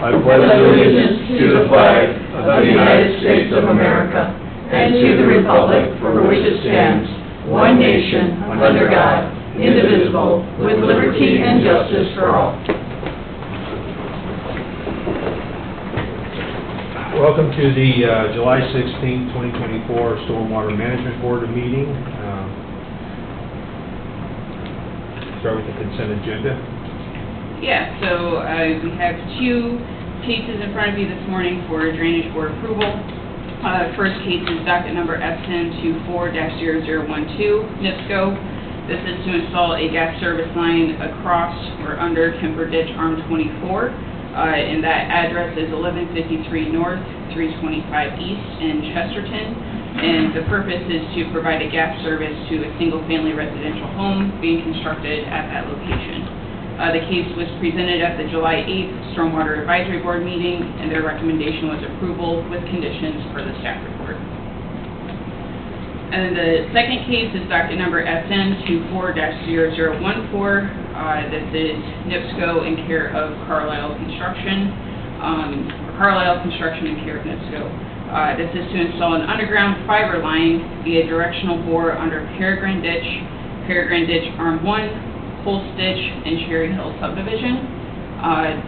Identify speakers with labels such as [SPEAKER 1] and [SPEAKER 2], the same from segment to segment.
[SPEAKER 1] I pledge allegiance to the flag of the United States of America and to the republic for which it stands, one nation, under God, indivisible, with liberty and justice for all.
[SPEAKER 2] Welcome to the July 16, 2024 Stormwater Management Board meeting. Start with the consent agenda.
[SPEAKER 3] Yeah, so we have two cases in front of you this morning for drainage board approval. First case is docket number SN24-0012, NIPSCO. This is to install a gas service line across or under Kemper Ditch Arm 24. And that address is 1153 North, 325 East in Chesterton. And the purpose is to provide a gas service to a single-family residential home being constructed at that location. The case was presented at the July 8th Stormwater Advisory Board meeting, and their recommendation was approval with conditions per the staff report. And then the second case is docket number SN24-0014. This is NIPSCO in care of Carlisle Construction, in care of NIPSCO. This is to install an underground fiber line via directional bore under Peregrine Ditch Arm 1, Holstitch, and Cherry Hill subdivision.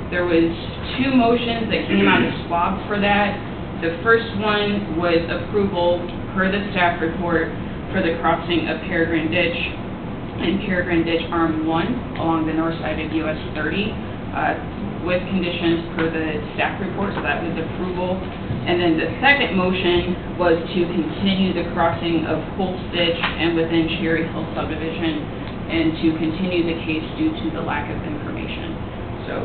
[SPEAKER 3] There was two motions that came out of SWAB for that. The first one was approval per the staff report for the crossing of Peregrine Ditch and Peregrine Ditch Arm 1 along the north side of US 30 with conditions per the staff report, so that was approval. And then the second motion was to continue the crossing of Holstitch and within Cherry Hill subdivision and to continue the case due to the lack of information. So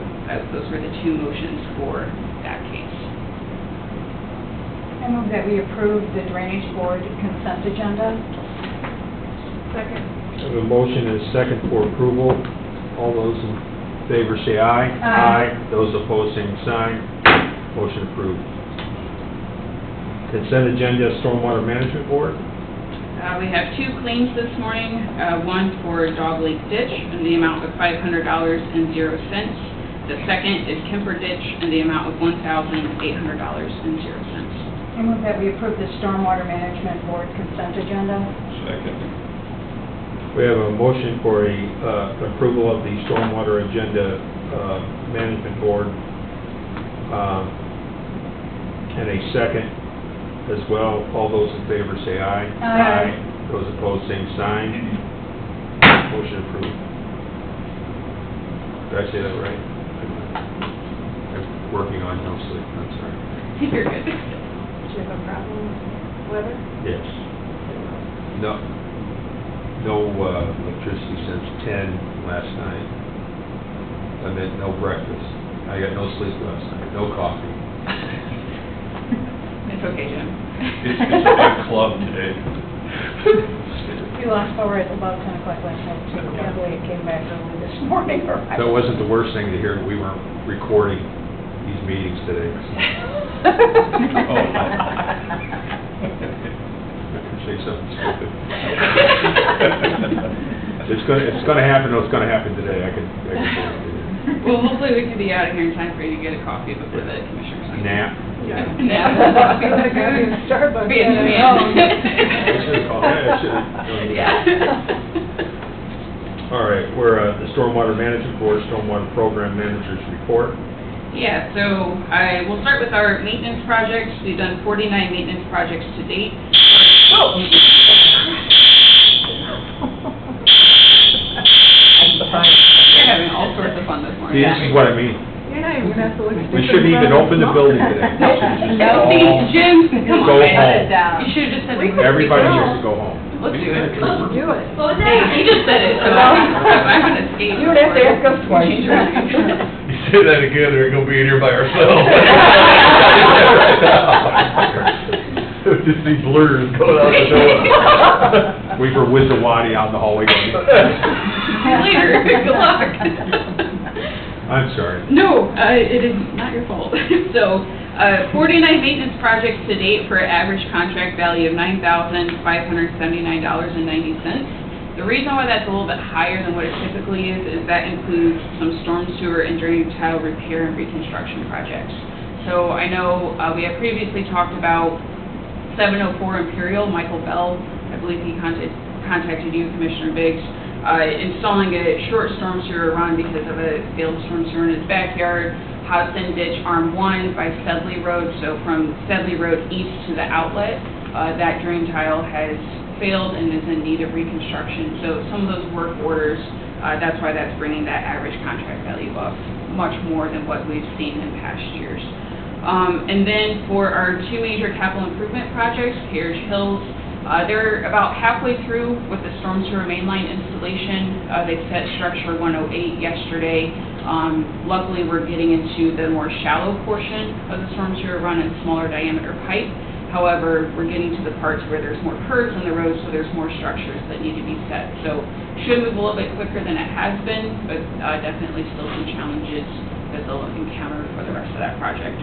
[SPEAKER 3] those were the two motions for that case.
[SPEAKER 4] I move that we approve the Drainage Board consent agenda. Second.
[SPEAKER 2] I have a motion and a second for approval. All those in favor say aye.
[SPEAKER 4] Aye.
[SPEAKER 2] Those opposed, same sign. Motion approved. Consent agenda, Stormwater Management Board.
[SPEAKER 3] We have two claims this morning, one for Dog Lake Ditch in the amount of $500.00. The second is Kemper Ditch in the amount of $1,800.00.
[SPEAKER 4] I move that we approve the Stormwater Management Board consent agenda.
[SPEAKER 1] Second.
[SPEAKER 2] We have a motion for approval of the Stormwater Agenda Management Board and a second as well. All those in favor say aye.
[SPEAKER 4] Aye.
[SPEAKER 2] Those opposed, same sign. Motion approved. Did I say that right? I'm working on no sleep. I'm sorry.
[SPEAKER 3] You're good.
[SPEAKER 4] Do you have a problem with weather?
[SPEAKER 2] Yes. No electricity since 10 last night. I meant no breakfast. I got no sleep last night. No coffee.
[SPEAKER 3] It's okay, Jim.
[SPEAKER 1] It's a big club today.
[SPEAKER 4] We lost power at about 10 o'clock last night, too. I can't believe it came back early this morning.
[SPEAKER 2] That wasn't the worst thing to hear. We weren't recording these meetings today.
[SPEAKER 1] Oh.
[SPEAKER 2] I can say something stupid. It's going to happen. It's going to happen today. I can
[SPEAKER 3] Well, hopefully we can be out of here in time for you to get a coffee before the commissioners meeting.
[SPEAKER 2] nap.
[SPEAKER 3] Yeah.
[SPEAKER 4] Starbucks.
[SPEAKER 3] Be in the
[SPEAKER 2] I should have called that. I should have.
[SPEAKER 3] Yeah.
[SPEAKER 2] All right, we're the Stormwater Management Board, Stormwater Program Managers Report.
[SPEAKER 3] Yeah, so we'll start with our maintenance projects. We've done 49 maintenance projects to date. Oh! You're having all sorts of fun this morning.
[SPEAKER 2] See, this is what I mean.
[SPEAKER 4] You're not even going to have to look
[SPEAKER 2] We shouldn't even open the building today.
[SPEAKER 3] No, Jim, come on,
[SPEAKER 2] Go
[SPEAKER 3] man.
[SPEAKER 2] home.
[SPEAKER 3] You should have just said.
[SPEAKER 2] Everybody needs to go home.
[SPEAKER 3] Let's do it.
[SPEAKER 4] Let's do it.
[SPEAKER 3] Hey, he just said it, so I'm going to skate.
[SPEAKER 4] You would have to ask us twice.
[SPEAKER 1] You say that again, they're gonna be in here by ourselves.
[SPEAKER 2] Just these blurs going out the door. We were Wizawadi out in the hallway.
[SPEAKER 3] See you later. Good luck.
[SPEAKER 2] I'm sorry.
[SPEAKER 3] No, it is not your fault. So, 49 maintenance projects to date for an average contract value of $9,579.90. The reason why that's a little bit higher than what it typically is that includes some storm sewer and drainage tile repair and reconstruction projects. So I know we have previously talked about 704 Imperial, Michael Bell, I believe he contacted you, Commissioner Biggs, installing a short storm sewer run because of a failed storm sewer in his backyard. Hudson Ditch Arm 1 by Sedley Road, so from Sedley Road east to the outlet, that drain tile has failed and is in need of reconstruction. So some of those work orders, that's why that's bringing that average contract value up much more than what we've seen in past years. And then for our two major capital improvement projects, Carriage Hills, they're about halfway through with the storm sewer mainline installation. They set structure 108 yesterday. Luckily, we're getting into the more shallow portion of the storm sewer run and smaller diameter pipe. However, we're getting to the parts where there's more curves in the road, so there's more structures that need to be set. So should move a little bit quicker than it has been, but definitely still some challenges that they'll encounter for the rest of that project.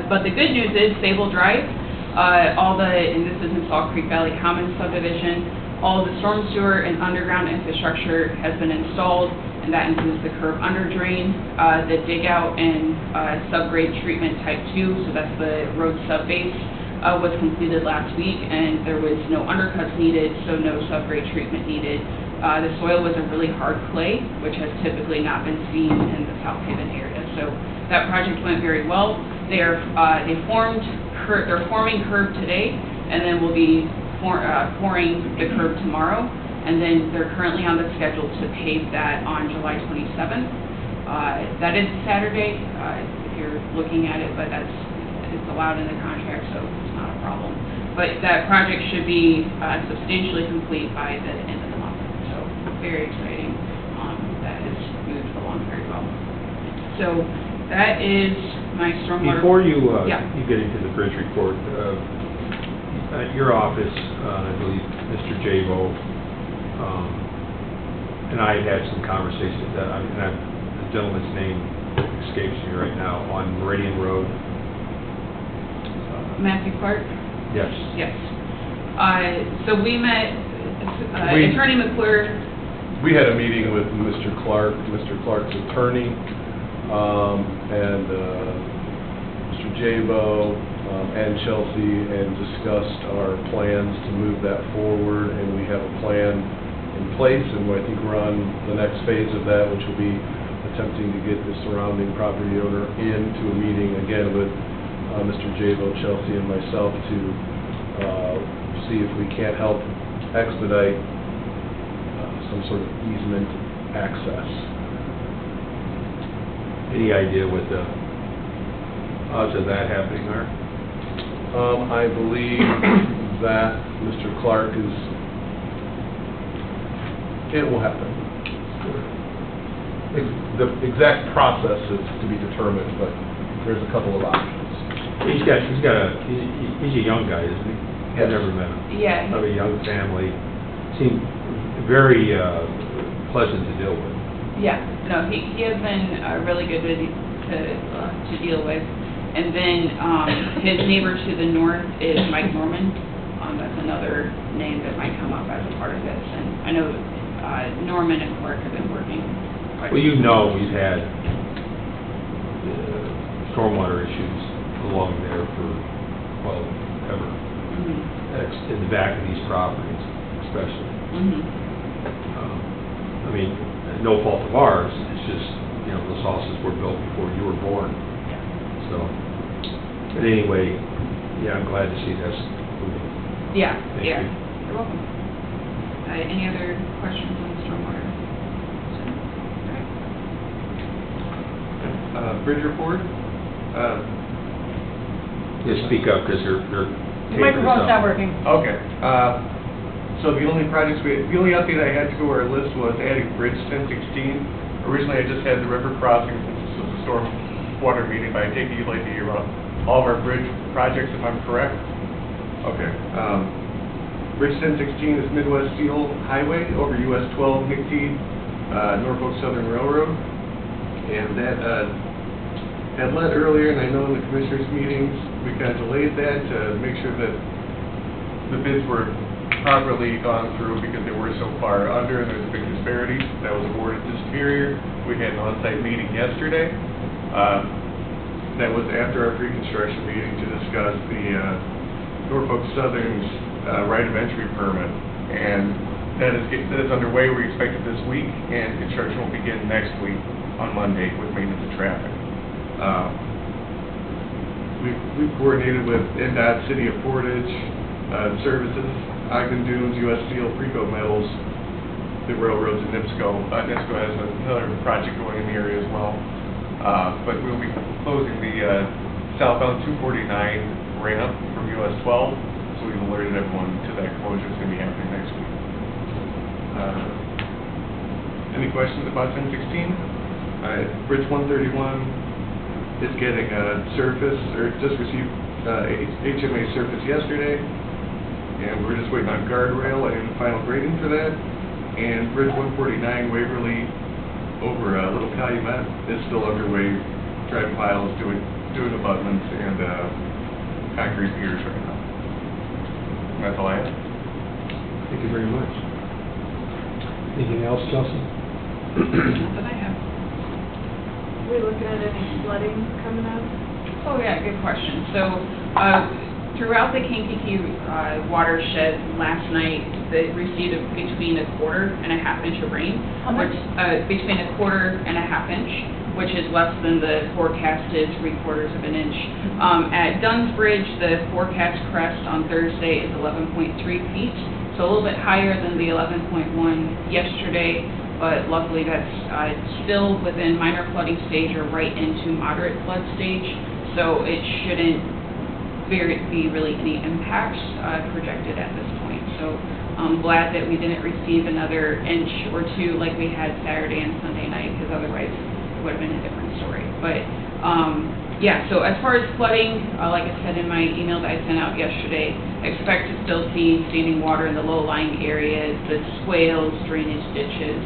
[SPEAKER 3] But the good news is Sable Drive, and this is in Salt Creek Valley Commons subdivision, all the storm sewer and underground infrastructure has been installed, and that includes the curb under drain, the dig out and subgrade treatment type 2, so that's the road sub base, was completed last week, and there was no undercuts needed, so no subgrade treatment needed. The soil was a really hard clay, which has typically not been seen in the South Haven area. So that project went very well. They're forming curb today, and then we'll be pouring the curb tomorrow. And then they're currently on the schedule to pave that on July 27th. That is Saturday, if you're looking at it, but it's allowed in the contract, so it's not a problem. But that project should be substantially complete by the end of the month. So very exciting. That has moved along very well. So that is my stormwater.
[SPEAKER 2] Before you
[SPEAKER 3] Yeah.
[SPEAKER 2] you get into the bridge report, at your office, I believe Mr. Jabo and I had some conversations the gentleman's name escapes me right now, on Meridian Road.
[SPEAKER 3] Matthew Clark?
[SPEAKER 2] Yes.
[SPEAKER 3] Yes. So we met, Attorney McClure.
[SPEAKER 5] We had a meeting with Mr. Clark's attorney, and Mr. Jabo, and Chelsea, and discussed our plans to move that forward, and we have a plan in place, and I think we're on the next phase of that, which will be attempting to get the surrounding property owner into a meeting again with Mr. Jabo, Chelsea, and myself to see if we can't help expedite some sort of easement access.
[SPEAKER 2] Any idea what the odds of that happening are?
[SPEAKER 5] I believe that Mr. Clark it will happen. The exact process is to be determined, but there's a couple of options.
[SPEAKER 2] He's a young guy, isn't he?
[SPEAKER 5] Yes.
[SPEAKER 2] I've never met him.
[SPEAKER 3] Yeah.
[SPEAKER 2] Of a young family, seemed very pleasant to deal with.
[SPEAKER 3] Yeah, no, he has been really good to deal with. And then his neighbor to the north is Mike Norman. That's another name that might come up as a part of this. And I know Norman and Clark have been working quite
[SPEAKER 2] Well, you know we've had stormwater issues along there for, well, ever. In the back of these properties, especially. I mean, no fault of ours, it's just, those houses were built before you were born. So, but anyway, yeah, I'm glad to see this moving.
[SPEAKER 3] Yeah,
[SPEAKER 2] Thank
[SPEAKER 3] yeah.
[SPEAKER 2] you.
[SPEAKER 3] You're welcome. Any other questions on stormwater?
[SPEAKER 6] Bridge report.
[SPEAKER 2] Just speak up, because they're
[SPEAKER 4] The microphone's not working.
[SPEAKER 6] Okay. So the only update I had to our list was adding Bridge 1016. Originally, I just had the river crossing since this was a storm water meeting, but I take it you'd like to hear about all of our bridge projects, if I'm correct? Okay. Bridge 1016 is Midwest Seal Highway over US 12 McTeague, Norfolk Southern Railroad. And that had led earlier, and I know in the commissioners' meetings, we kind of delayed that to make sure that the bids were properly gone through because they were so far under and there's a big disparity. That was awarded to Superior. We had an on-site meeting yesterday. That was after our pre-construction meeting to discuss the Norfolk Southern's right of entry permit. And that is underway. We expect it this week, and construction will begin next week on Monday with maintenance of traffic. We've coordinated with NDOT, City of Portage, Services, Ogden Dunes, U.S. Steel, Precoat Metals, the railroads, and NIPSCO. NIPSCO has another project going in the area as well. But we'll be closing the southbound 249 ramp from US 12, so we've alerted everyone to that closure. It's going to be happening next week. Any questions about 1016? Bridge 131 is getting surface, or just received HMA surface yesterday, and we're just waiting on guardrail and final grading for that. And Bridge 149 Waverly over Little Calumet is still underway, driving piles, doing abutments and concrete piers right now. And that's all I have.
[SPEAKER 2] Thank you very much. Anything else, Chelsea?
[SPEAKER 3] Not that I have.
[SPEAKER 4] Are we looking at any flooding coming up?
[SPEAKER 3] Oh, yeah, good question. So, throughout the Kankakee watershed last night, they received between a quarter and a half inch of rain.
[SPEAKER 4] How much?
[SPEAKER 3] Between a quarter and a half inch, which is less than the forecasted 3/4 of an inch. At Dunn's Bridge, the forecast crest on Thursday is 11.3 feet, so a little bit higher than the 11.1 yesterday, but luckily that's still within minor flooding stage or right into moderate flood stage, so it shouldn't be really any impacts projected at this point. So I'm glad that we didn't receive another inch or two like we had Saturday and Sunday night, because otherwise it would have been a different story. But yeah, so as far as flooding, like I said in my email that I sent out yesterday, I expect to still see standing water in the low-lying areas, the swales, drainage ditches,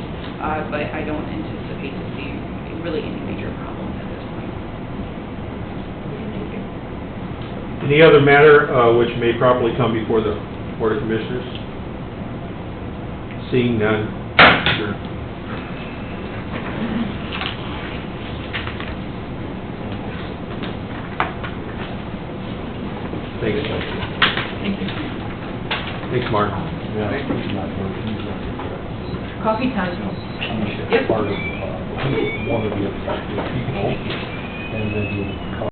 [SPEAKER 3] but I don't anticipate to see really any major problems at this point.
[SPEAKER 2] Any other matter which may properly come before the Board of Commissioners? Seeing none, sure. Thanks, Chelsea.
[SPEAKER 3] Thank you.
[SPEAKER 2] Thanks, Mark.
[SPEAKER 3] Coffee time.
[SPEAKER 7] Part of one of the people, and then you